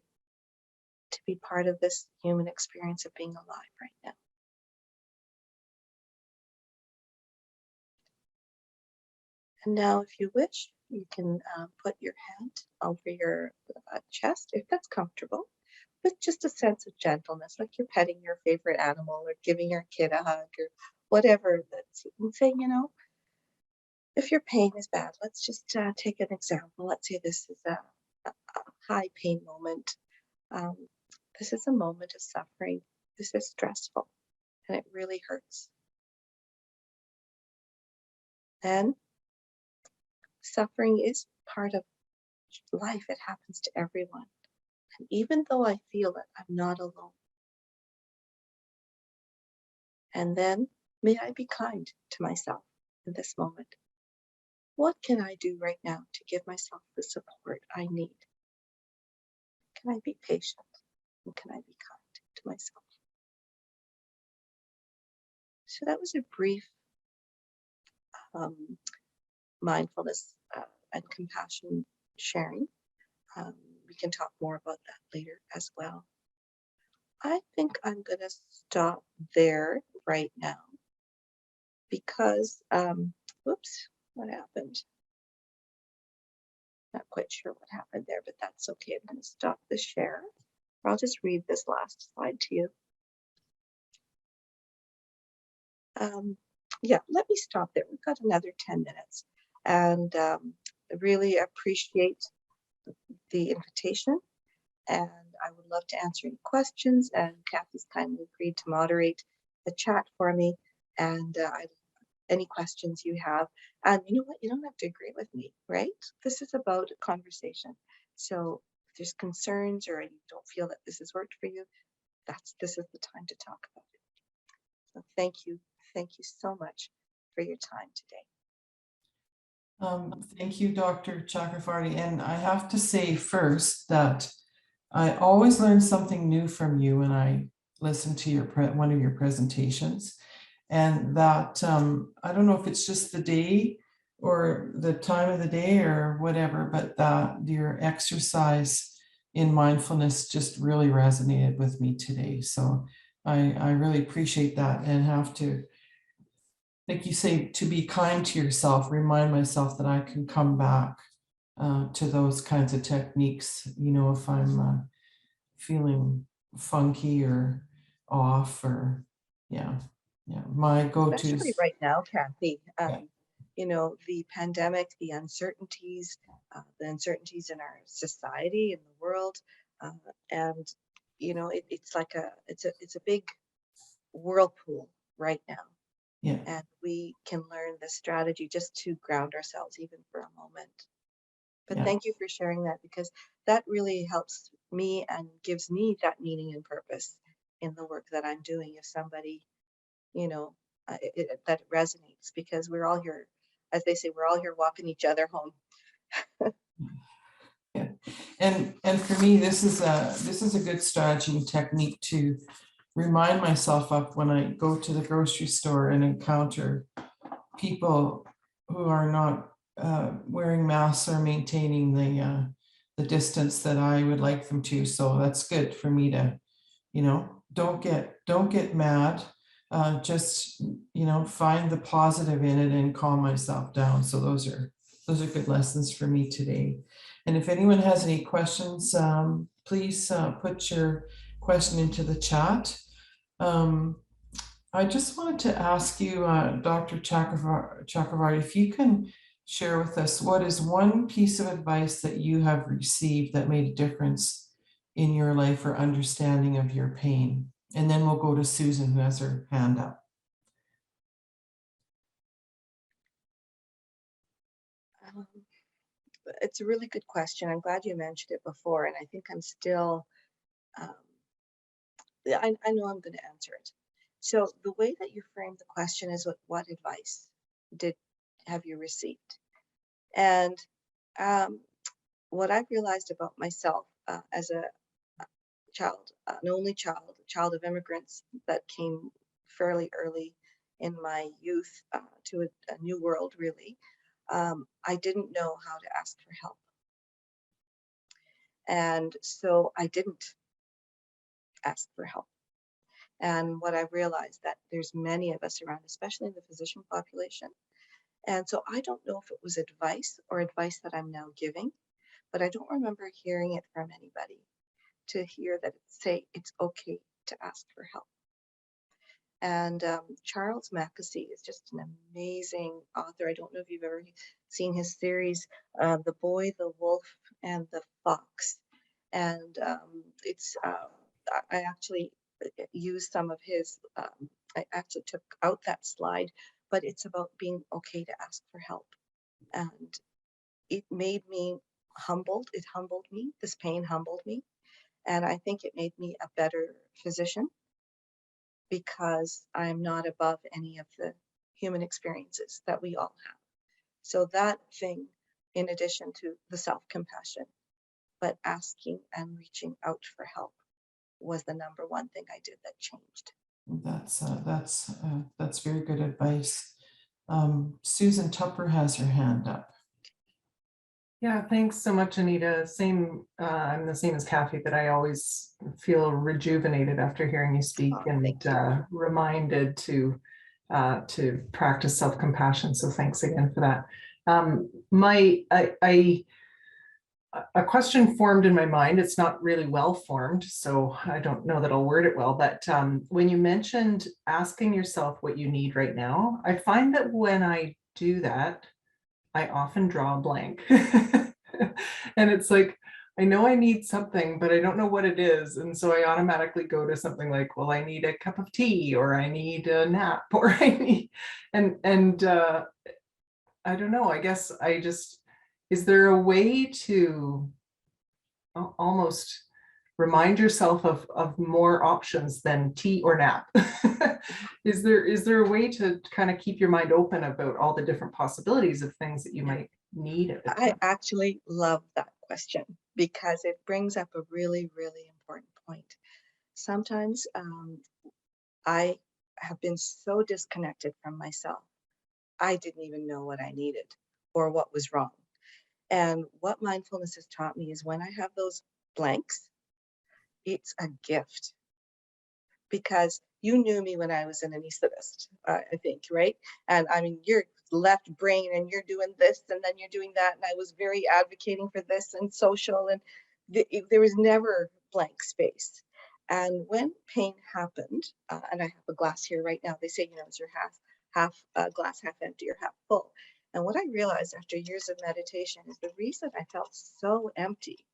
to be part of this human experience of being alive right now. And now, if you wish, you can put your hand over your chest, if that's comfortable, with just a sense of gentleness, like you're petting your favorite animal or giving your kid a hug or whatever. And saying, if your pain is bad, let's just take an example. Let's say this is a high pain moment. This is a moment of suffering. This is stressful, and it really hurts. And suffering is part of life. It happens to everyone. And even though I feel it, I'm not alone. And then may I be kind to myself in this moment. What can I do right now to give myself the support I need? Can I be patient? And can I be kind to myself? So that was a brief um, mindfulness and compassion sharing. Um, we can talk more about that later as well. I think I'm going to stop there right now because, whoops, what happened? Not quite sure what happened there, but that's okay. I'm going to stop the share. I'll just read this last slide to you. Yeah, let me stop there. We've got another 10 minutes. And I really appreciate the invitation. And I would love to answer any questions. And Cathy's kindly agreed to moderate the chat for me. And any questions you have. And you know what? You don't have to agree with me, right? This is about a conversation. So if there's concerns or you don't feel that this has worked for you, this is the time to talk about it. So thank you. Thank you so much for your time today. Thank you, Dr. Chakravarti. And I have to say first that I always learn something new from you when I listen to one of your presentations. And that I don't know if it's just the day or the time of the day or whatever, but that your exercise in mindfulness just really resonated with me today. So I really appreciate that, and have to, like you say, to be kind to yourself, remind myself that I can come back to those kinds of techniques, if I'm feeling funky or off, or yeah, my Especially go-tos. right now, Cathy. Yeah, You know, the pandemic, the uncertainties in our society, in the world, and you know, it's like it's a big whirlpool right now. yeah, And we can learn the strategy just to ground ourselves even for a moment. But yeah. thank you for sharing that, because that really helps me and gives me that meaning and purpose in the work that I'm doing. If somebody, you know, that resonates, because we're all here, as they say, we're all here walking each other home. Yeah. And for me, this is a good strategy and technique to remind myself of when I go to the grocery store and encounter people who are not wearing masks or maintaining the distance that I would like them to. So that's good for me to, don't get mad. Just, find the positive in it and calm myself down. So those are good lessons for me today. And if anyone has any questions, please put your question into the chat. I just wanted to ask you, Dr. Chakravarti, if you can share with us what is one piece of advice that you have received that made a difference in your life or understanding of your pain. And then we'll go to Susan, who has her hand up. It's a really good question. I'm glad you mentioned it before, and I think I'm still, I know I'm going to answer it. So the way that you framed the question is, what advice have you received? And what I've realized about myself as a child, an only child, a child of immigrants that came fairly early in my youth to a new world, really, I didn't know how to ask for help. And so I didn't ask for help. And what I realized that there's many of us around, especially in the physician population. And so I don't know if it was advice that I'm now giving, but I don't remember hearing it from anybody to hear that say it's okay to ask for help. And Charles Mackesy is just an amazing author. I don't know if you've ever seen his series, The Boy, the Wolf, and the Fox. And I actually used some of his, I actually took out that slide, but it's about being okay to ask for help. And it made me humbled. It humbled me. This pain humbled me. And I think it made me a better physician because I'm not above any of the human experiences that we all have. So that thing, in addition to the self-compassion, but asking and reaching out for help was the number one thing I did that changed. That's very good advice. Susan Tupper has her hand up. Yeah, thanks so much, Anita. I'm the same as Cathy, that I always feel rejuvenated after hearing you speak, and reminded to practice self-compassion. So thanks again for that. A question formed in my mind. It's not really well formed, so I don't know that I'll word it well, but when you mentioned asking yourself what you need right now, I find that when I do that, I often draw a blank. And it's like, I know I need something, but I don't know what it is. And so I automatically go to something like, well, I need a cup of tea, or I need a nap, or I need, and I don't know, I guess is there a way to almost remind yourself of more options than tea or nap? Is there a way to kind of keep your mind open about all the different possibilities of things that you might need at the time? I actually love that question because it brings up a really, really important point. Sometimes I have been so disconnected from myself, I didn't even know what I needed or what was wrong. And what mindfulness has taught me is when I have those blanks, it's a gift. Because you knew me when I was an anesthetist, I think, right? And I mean, you're left brain and you're doing this and then you're doing that. And I was very advocating for this and social, and there was never blank space. And when pain happened, and I have a glass here right now, they say, is your glass half empty or half full. And what I realized after years of meditation is the reason I felt so empty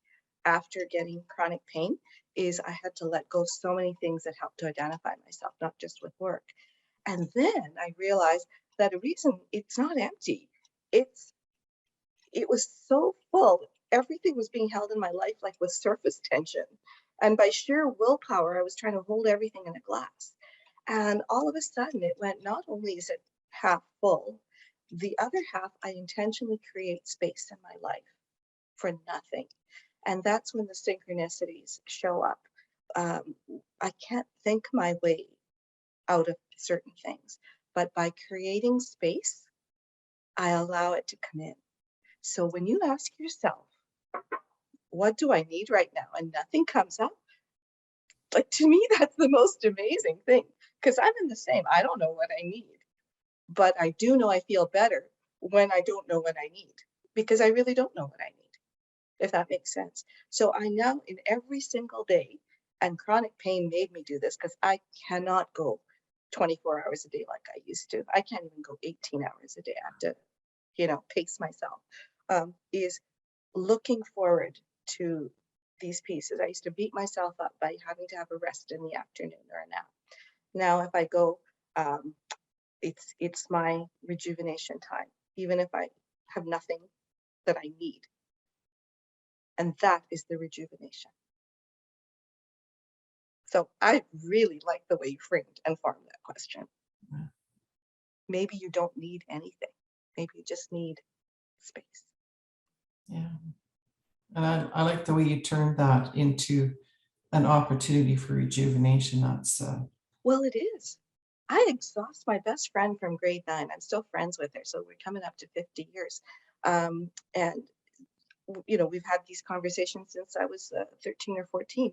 after getting chronic pain is I had to let go so many things that helped to identify myself, not just with work. And then I realized that a reason it's not empty, it was so full. Everything was being held in my life like with surface tension. And by sheer willpower, I was trying to hold everything in a glass. And all of a sudden it went, not only is it half full, the other half I intentionally create space in my life for nothing. And that's when the synchronicities show up. I can't think my way out of certain things, but by creating space, I allow it to come in. So when you ask yourself, what do I need right now? And nothing comes up. Like, to me, that's the most amazing thing, because I'm in the same, I don't know what I need, but I do know I feel better when I don't know what I need, because I really don't know what I need, if that makes sense. So I know in every single day, and chronic pain made me do this because I cannot go 24 hours a day like I used to. I can't even go 18 hours a day. I have to, pace myself. Is looking forward to these pieces. I used to beat myself up by having to have a rest in the afternoon or a nap. Now, if I go, it's my rejuvenation time, even if I have nothing that I need. And that is the rejuvenation. So I really like the way you framed and formed that question. Yeah. Maybe you don't need anything. Maybe you just need space. Yeah. And I like the way you turned that into an opportunity for rejuvenation. That's well, it is. I exhaust my best friend from grade 9. I'm still friends with her, so we're coming up to 50 years. And we've had these conversations since I was 13 or 14.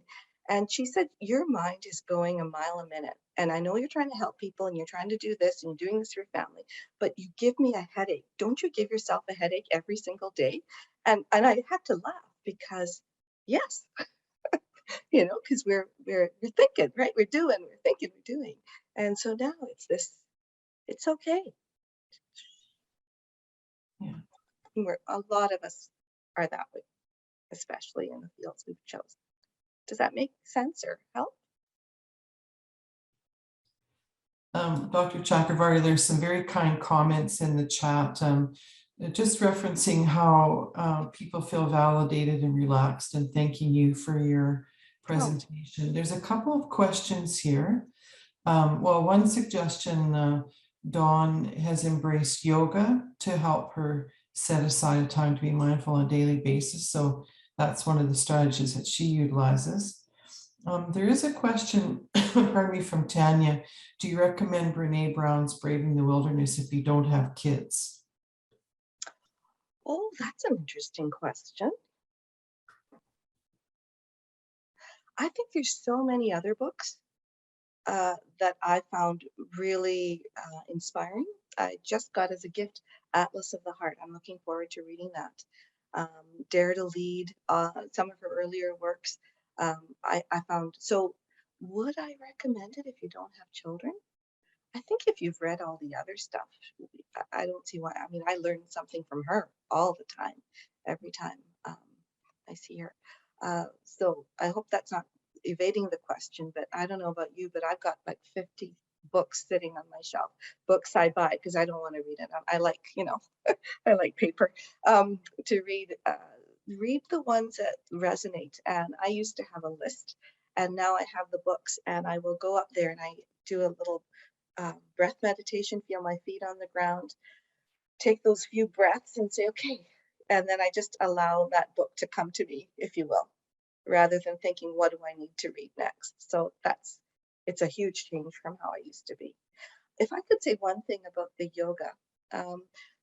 And she said, your mind is going a mile a minute. And I know you're trying to help people and you're trying to do this and you're doing this for your family, but you give me a headache. Don't you give yourself a headache every single day? And I had to laugh because, yes, because we're thinking, right? We're thinking, we're doing. And so now it's this, it's okay. Yeah. A lot of us are that way, especially in the fields we've chosen. Does that make sense or help? Dr. Chakravarti, there's some very kind comments in the chat, just referencing how people feel validated and relaxed, and thanking you for your presentation. There's a couple of questions here. Well, one suggestion, Dawn has embraced yoga to help her set aside a time to be mindful on a daily basis. So that's one of the strategies that she utilizes. There is a question, pardon me, from Tanya. Do you recommend Brene Brown's Braving the Wilderness if you don't have kids? Oh, that's an interesting question. I think there's so many other books that I found really inspiring. I just got as a gift Atlas of the Heart. I'm looking forward to reading that. Dare to Lead, some of her earlier works. I found, so would I recommend it if you don't have children? I think if you've read all the other stuff, I don't see why. I mean, I learn something from her all the time, every time I see her. So I hope that's not evading the question, but I don't know about you, but I've got like 50 books sitting on my shelf, books I buy because I don't want to read it. I like, I like paper to read. Read the ones that resonate. And I used to have a list, and now I have the books, and I will go up there and I do a little breath meditation, feel my feet on the ground, take those few breaths and say, okay. And then I just allow that book to come to me, if you will, rather than thinking, what do I need to read next? So it's a huge change from how I used to be. If I could say one thing about the yoga,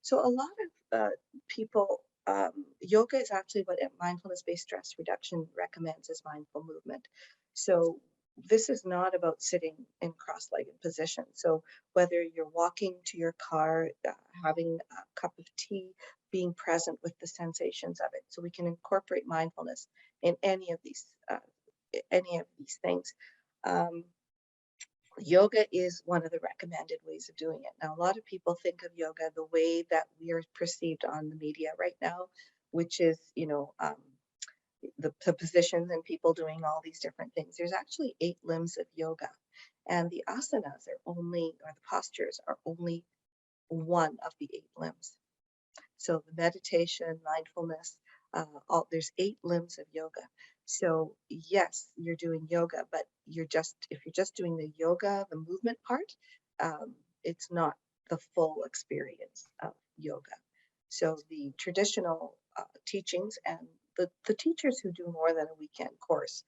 so a lot of people, yoga is actually what mindfulness-based stress reduction recommends as mindful movement. So this is not about sitting in cross-legged position. So whether you're walking to your car, having a cup of tea, being present with the sensations of it, so we can incorporate mindfulness in any of these things. Yoga is one of the recommended ways of doing it. Now, a lot of people think of yoga the way that we are perceived on the media right now, which is, the positions and people doing all these different things. There's actually 8 limbs of yoga, and the asanas or the postures are only one of the 8 limbs. So the meditation, mindfulness, there's 8 limbs of yoga. So yes, you're doing yoga, but if you're just doing the yoga, the movement part, it's not the full experience of yoga. So the traditional teachings and the teachers who do more than a weekend course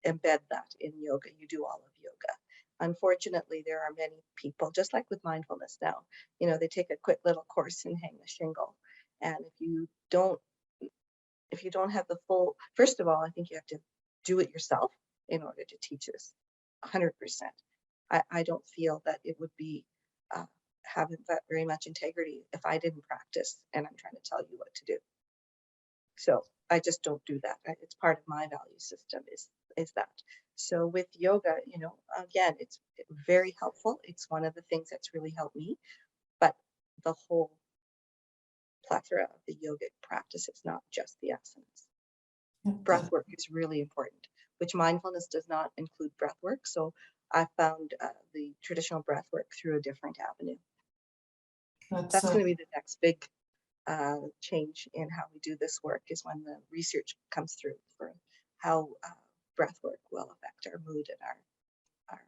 embed that in yoga. You do all of yoga. Unfortunately, there are many people, just like with mindfulness now, they take a quick little course and hang a shingle. And if you don't have the full, first of all, I think you have to do it yourself in order to teach this 100%. I don't feel that it would be having that very much integrity if I didn't practice and I'm trying to tell you what to do. So I just don't do that. It's part of my value system is that. So with yoga, again, it's very helpful. It's one of the things that's really helped me, but the whole plethora of the yogic practice, it's not just the asanas. Breath work is really important, which mindfulness does not include breath work. So I found the traditional breath work through a different avenue. That's going to be the next big change in how we do this work, is when the research comes through for how breath work will affect our mood and our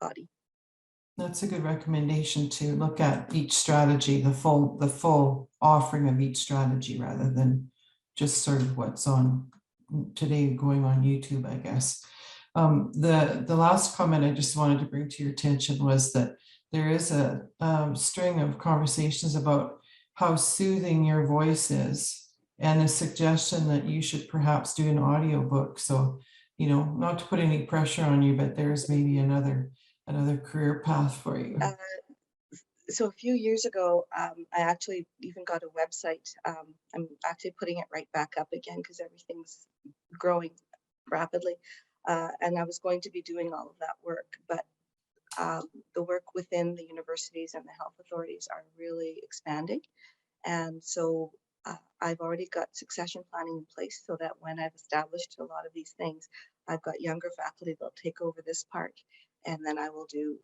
body. That's a good recommendation, to look at each strategy, the full offering of each strategy, rather than just sort of what's on today going on YouTube, I guess. The last comment I just wanted to bring to your attention was that there is a string of conversations about how soothing your voice is, and a suggestion that you should perhaps do an audiobook. So, not to put any pressure on you, but there's maybe another career path for you. So a few years ago, I actually even got a website. I'm actually putting it right back up again because everything's growing rapidly. And I was going to be doing all of that work, but the work within the universities and the health authorities are really expanding. And so I've already got succession planning in place, so that when I've established a lot of these things, I've got younger faculty that'll take over this part, and then I will do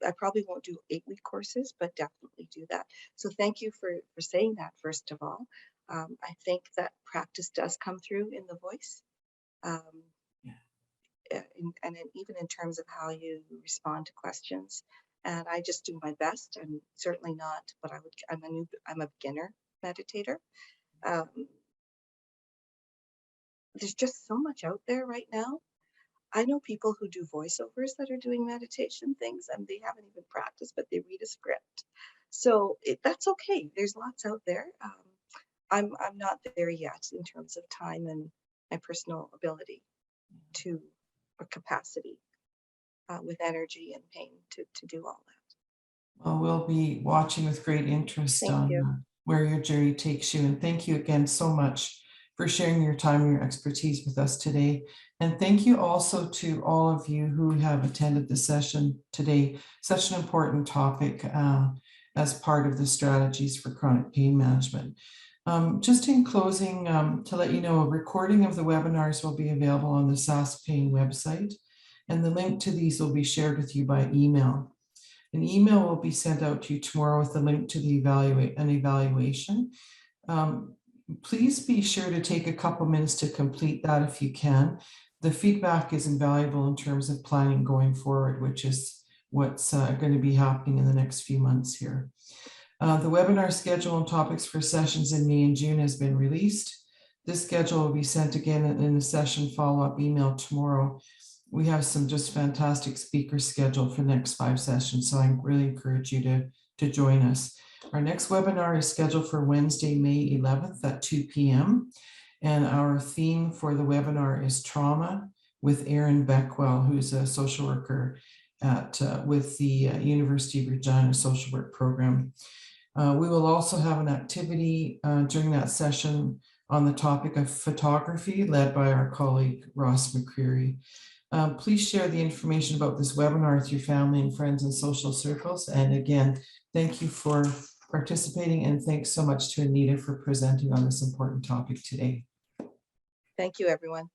I probably won't do 8-week courses, but definitely do that. So thank you for saying that, first of all. I think that practice does come through in the voice. Even in terms of how you respond to questions. And I just do my best. I'm certainly not what I'm a beginner meditator. There's just so much out there right now. I know people who do voiceovers that are doing meditation things, and they haven't even practiced, but they read a script. So that's okay. There's lots out there. I'm not there yet in terms of time and my personal ability to, or capacity with energy and pain to do all that. Well, we'll be watching with great interest Thank on you. where your journey takes you. And thank you again so much for sharing your time and your expertise with us today. And thank you also to all of you who have attended the session today. Such an important topic as part of the strategies for chronic pain management. Just in closing, to let you know, a recording of the webinars will be available on the SaskPain website, and the link to these will be shared with you by email. An email will be sent out to you tomorrow with the link to the evaluation. Please be sure to take a couple minutes to complete that if you can. The feedback is invaluable in terms of planning going forward, which is what's going to be happening in the next few months here. The webinar schedule and topics for sessions in May and June has been released. This schedule will be sent again in a session follow-up email tomorrow. We have some just fantastic speakers scheduled for the next 5 sessions, so I really encourage you to join us. Our next webinar is scheduled for Wednesday, May 11th at 2 p.m. And our theme for the webinar is trauma with Erin Beckwell, who's a social worker with the University of Regina social work program. We will also have an activity during that session on the topic of photography led by our colleague Ross McCreary. Please share the information about this webinar with your family and friends and social circles. And again, thank you for participating, and thanks so much to Anita for presenting on this important topic today. Thank you, everyone.